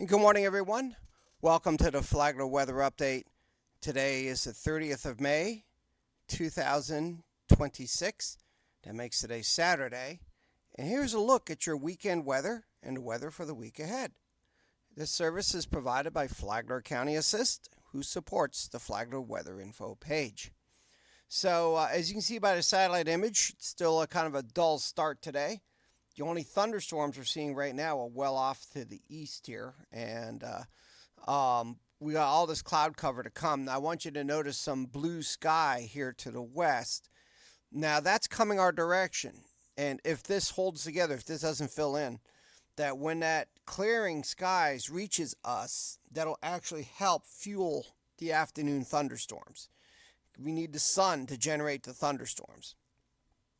Good morning, everyone. Welcome to the Flagler Weather Update. Today is the 30th of May, 2026. That makes today Saturday. And here's a look at your weekend weather and the weather for the week ahead. This service is provided by Flagler County Assist, who supports the Flagler Weather Info page. So, as you can see by the satellite image, it's still a kind of a dull start today. The only thunderstorms we're seeing right now are well off to the east here, and we got all this cloud cover to come. Now, I want you to notice some blue sky here to the west. Now, that's coming our direction, and if this holds together, if this doesn't fill in, that when that clearing skies reaches us, that'll actually help fuel the afternoon thunderstorms. We need the sun to generate the thunderstorms.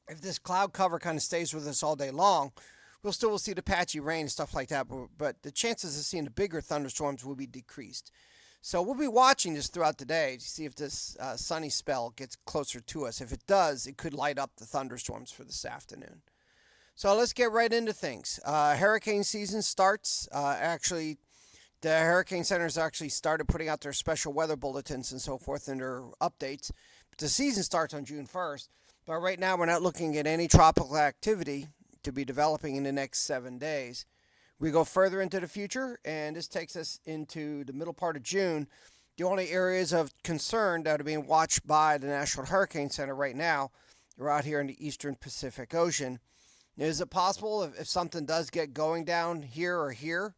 If this cloud cover kind of stays with us all day long, we'll still see the patchy rain and stuff like that, but the chances of seeing the bigger thunderstorms will be decreased. So we'll be watching this throughout the day to see if this sunny spell gets closer to us. If it does, it could light up the thunderstorms for this afternoon. So let's get right into things. Hurricane season starts. Actually, the Hurricane Center's actually started putting out their special weather bulletins and so forth and their updates. But the season starts on June 1st. But right now, we're not looking at any tropical activity to be developing in the next 7 days. We go further into the future, and this takes us into the middle part of June. The only areas of concern that are being watched by the National Hurricane Center right now are out here in the eastern Pacific Ocean. Is it possible if something does get going down here or here,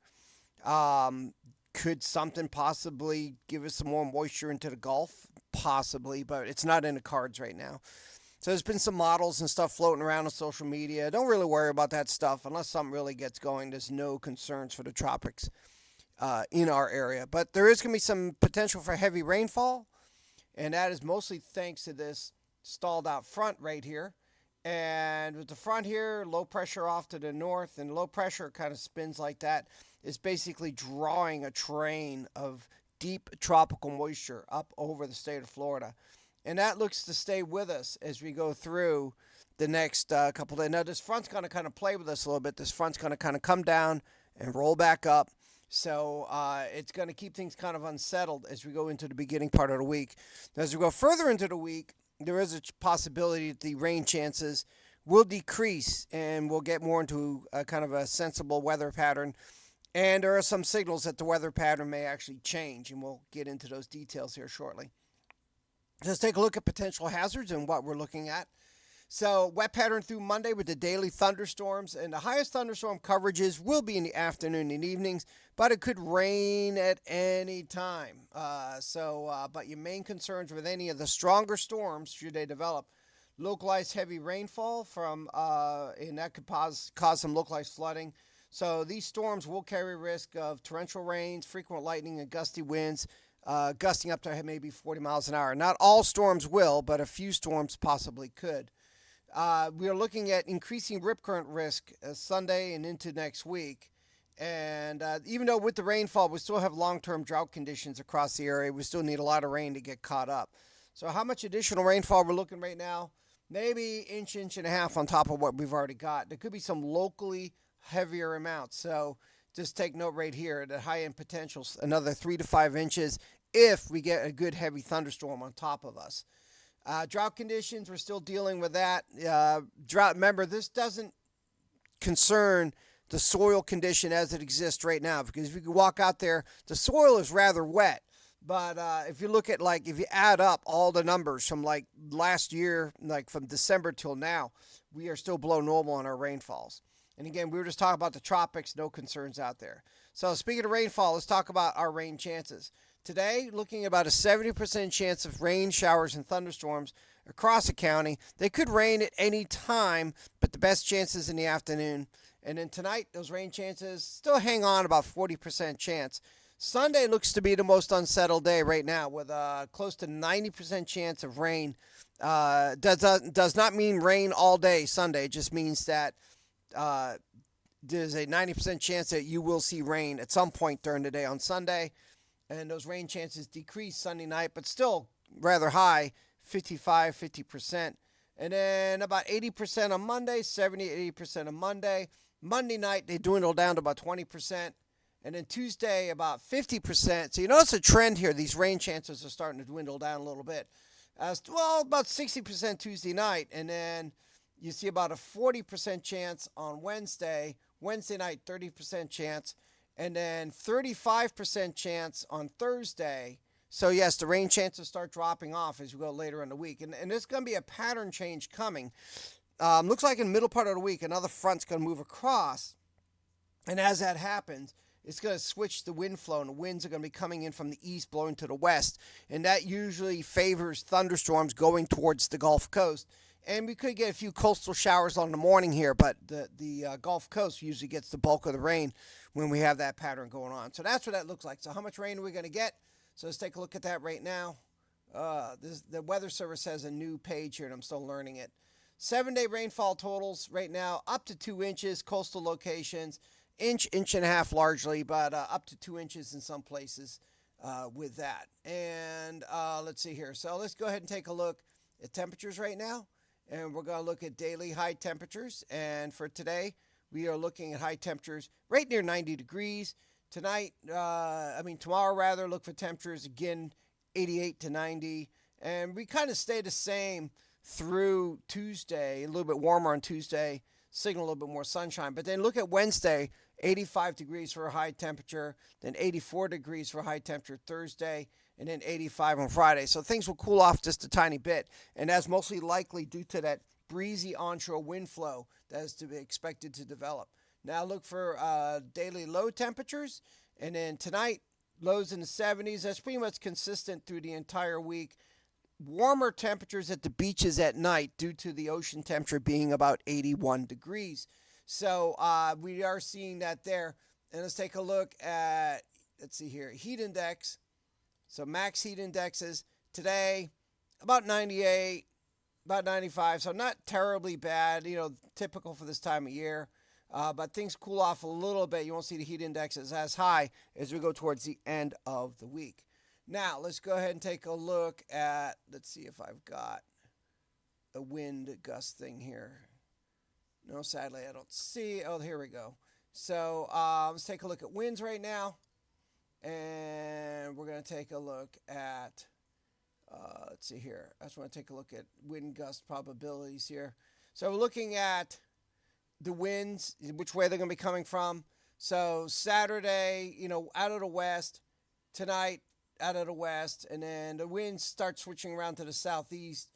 could something possibly give us some more moisture into the Gulf? Possibly, but it's not in the cards right now. So there's been some models and stuff floating around on social media. Don't really worry about that stuff unless something really gets going. There's no concerns for the tropics in our area. But there is going to be some potential for heavy rainfall, and that is mostly thanks to this stalled out front right here. And with the front here, low pressure off to the north, and low pressure kind of spins like that. It's basically drawing a train of deep tropical moisture up over the state of Florida. And that looks to stay with us as we go through the next couple of days. Now, this front's going to kind of play with us a little bit. This front's going to kind of come down and roll back up. So it's going to keep things kind of unsettled as we go into the beginning part of the week. As we go further into the week, there is a possibility that the rain chances will decrease and we'll get more into a kind of a sensible weather pattern. And there are some signals that the weather pattern may actually change, and we'll get into those details here shortly. Let's take a look at potential hazards and what we're looking at. So, wet pattern through Monday with the daily thunderstorms, and the highest thunderstorm coverages will be in the afternoon and evenings, but it could rain at any time. But your main concerns with any of the stronger storms, should they develop, localized heavy rainfall and that could cause some localized flooding. So these storms will carry risk of torrential rains, frequent lightning, and gusty winds. Gusting up to maybe 40 miles an hour. Not all storms will, but a few storms possibly could. We are looking at increasing rip current risk Sunday and into next week. And even though with the rainfall, we still have long-term drought conditions across the area, we still need a lot of rain to get caught up. So how much additional rainfall we're looking right now? Maybe inch and a half on top of what we've already got. There could be some locally heavier amounts. So just take note right here, the high-end potential, another 3 to 5 inches if we get a good heavy thunderstorm on top of us. Drought conditions, we're still dealing with that. Drought, remember, this doesn't concern the soil condition as it exists right now, because if you can walk out there, the soil is rather wet. But if you look at, if you add up all the numbers from, last year, from December till now, we are still below normal on our rainfalls. And again, we were just talking about the tropics, no concerns out there. So speaking of rainfall, let's talk about our rain chances. Today, looking at about a 70% chance of rain, showers, and thunderstorms across the county. They could rain at any time, but the best chances in the afternoon. And then tonight, those rain chances still hang on about 40% chance. Sunday looks to be the most unsettled day right now with close to 90% chance of rain. Does not mean rain all day Sunday. It just means that there's a 90% chance that you will see rain at some point during the day on Sunday, and those rain chances decrease Sunday night, but still rather high, 50%. And then about 80% on Monday, 70, 80% on Monday. Monday night, they dwindle down to about 20%. And then Tuesday, about 50%. So you notice a trend here. These rain chances are starting to dwindle down a little bit. Well, about 60% Tuesday night. And then you see about a 40% chance on Wednesday. Wednesday night, 30% chance. And then 35% chance on Thursday. So, yes, the rain chances start dropping off as you go later in the week. And there's going to be a pattern change coming. Looks like in the middle part of the week, another front's going to move across. And as that happens, it's going to switch the wind flow, and the winds are going to be coming in from the east, blowing to the west. And that usually favors thunderstorms going towards the Gulf Coast. And we could get a few coastal showers on the morning here, but the Gulf Coast usually gets the bulk of the rain when we have that pattern going on. So that's what that looks like. So how much rain are we going to get? So let's take a look at that right now. The Weather Service has a new page here, and I'm still learning it. 7-day rainfall totals right now, up to 2 inches, coastal locations. Inch and a half largely, but up to 2 inches in some places with that. And let's see here. So let's go ahead and take a look at temperatures right now. And we're going to look at daily high temperatures. And for today, we are looking at high temperatures right near 90 degrees. Tomorrow rather, look for temperatures again 88 to 90. And we kind of stay the same through Tuesday, a little bit warmer on Tuesday, signal a little bit more sunshine. But then look at Wednesday, 85 degrees for a high temperature, then 84 degrees for a high temperature Thursday, and then 85 on Friday. So things will cool off just a tiny bit, and that's mostly likely due to that breezy onshore wind flow that is to be expected to develop. Now look for daily low temperatures, and then tonight, lows in the 70s. That's pretty much consistent through the entire week. Warmer temperatures at the beaches at night due to the ocean temperature being about 81 degrees. So we are seeing that there. And let's take a look at, let's see here, heat index. So max heat indexes today, about 98, about 95. So not terribly bad, typical for this time of year. But things cool off a little bit. You won't see the heat indexes as high as we go towards the end of the week. Now, let's go ahead and take a look at, let's see if I've got a wind gust thing here. No, sadly, I don't see. Oh, here we go. So let's take a look at winds right now. And we're going to take a look at, let's see here. I just want to take a look at wind gust probabilities here. So we're looking at the winds, which way they're going to be coming from. So Saturday, out of the west. Tonight, out of the west. And then the winds start switching around to the southeast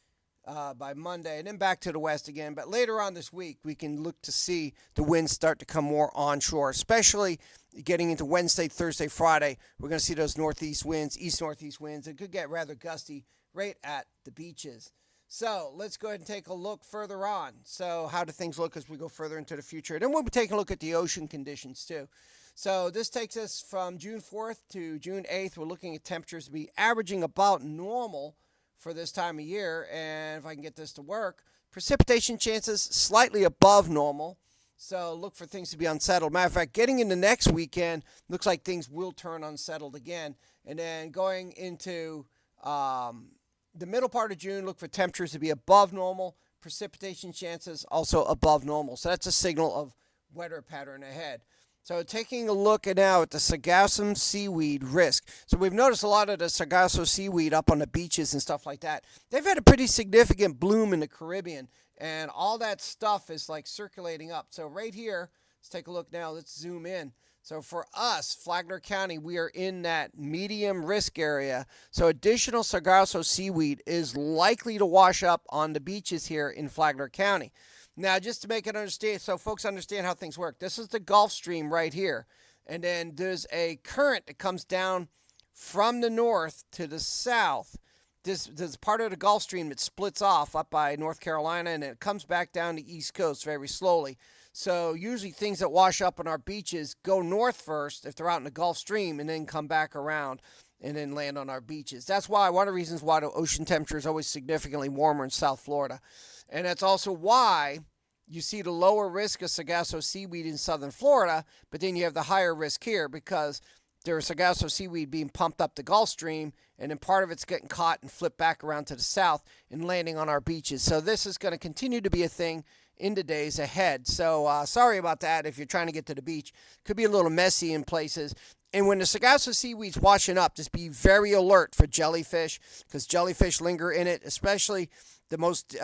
by Monday, and then back to the west again. But later on this week, we can look to see the winds start to come more onshore, especially getting into Wednesday, Thursday, Friday. We're going to see those northeast winds, east-northeast winds. It could get rather gusty right at the beaches. So let's go ahead and take a look further on. So how do things look as we go further into the future? Then we'll be taking a look at the ocean conditions too. So this takes us from June 4th to June 8th. We're looking at temperatures to be averaging about normal for this time of year. And if I can get this to work, precipitation chances slightly above normal. So look for things to be unsettled. Matter of fact, getting into next weekend, looks like things will turn unsettled again. And then going into the middle part of June, look for temperatures to be above normal. Precipitation chances also above normal. So that's a signal of wetter pattern ahead. So taking a look now at the Sargasso seaweed risk. So we've noticed a lot of the Sargasso seaweed up on the beaches and stuff like that. They've had a pretty significant bloom in the Caribbean, and all that stuff is like circulating up. So right here, let's take a look now. Let's zoom in. So for us, Flagler County, we are in that medium risk area. So additional Sargasso seaweed is likely to wash up on the beaches here in Flagler County. Now, just to make it understand, so folks understand how things work, this is the Gulf Stream right here. And then there's a current that comes down from the north to the south. This part of the Gulf Stream that splits off up by North Carolina, and it comes back down the East Coast very slowly. So usually things that wash up on our beaches go north first if they're out in the Gulf Stream, and then come back around and then land on our beaches. That's why one of the reasons why the ocean temperature is always significantly warmer in South Florida. And that's also why you see the lower risk of Sargasso seaweed in southern Florida, but then you have the higher risk here because there's Sargasso seaweed being pumped up the Gulf Stream, and then part of it's getting caught and flipped back around to the south and landing on our beaches. So this is going to continue to be a thing in the days ahead. So sorry about that if you're trying to get to the beach. Could be a little messy in places. And when the Sargasso seaweed's washing up, just be very alert for jellyfish, because jellyfish linger in it, especially the most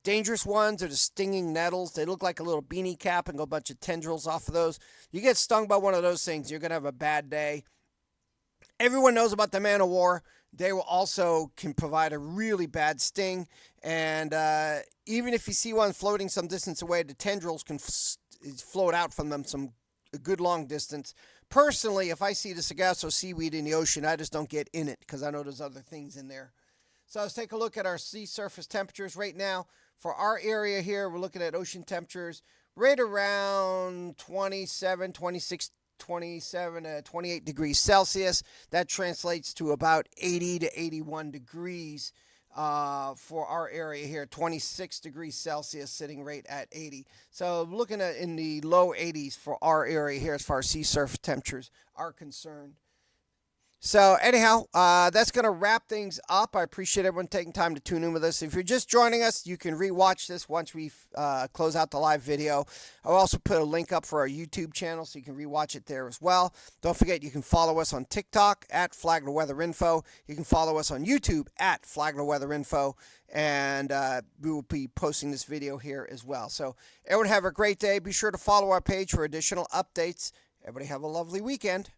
dangerous ones are the stinging nettles. They look like a little beanie cap and go a bunch of tendrils off of those. You get stung by one of those things, you're going to have a bad day. Everyone knows about the man of war. They will also can provide a really bad sting. And even if you see one floating some distance away, the tendrils can float out from them a good long distance. Personally, if I see the Sargasso seaweed in the ocean, I just don't get in it because I know there's other things in there. So let's take a look at our sea surface temperatures right now. For our area here, we're looking at ocean temperatures right around 27, 26, 27 to 28 degrees Celsius. That translates to about 80 to 81 degrees for our area here. 26 degrees Celsius sitting right at 80. So looking at in the low 80s for our area here as far as sea surface temperatures are concerned. So anyhow, that's going to wrap things up. I appreciate everyone taking time to tune in with us. If you're just joining us, you can rewatch this once we close out the live video. I'll also put a link up for our YouTube channel so you can rewatch it there as well. Don't forget, you can follow us on TikTok at Flagler Weather Info. You can follow us on YouTube at Flagler Weather Info. And we will be posting this video here as well. So everyone have a great day. Be sure to follow our page for additional updates. Everybody have a lovely weekend.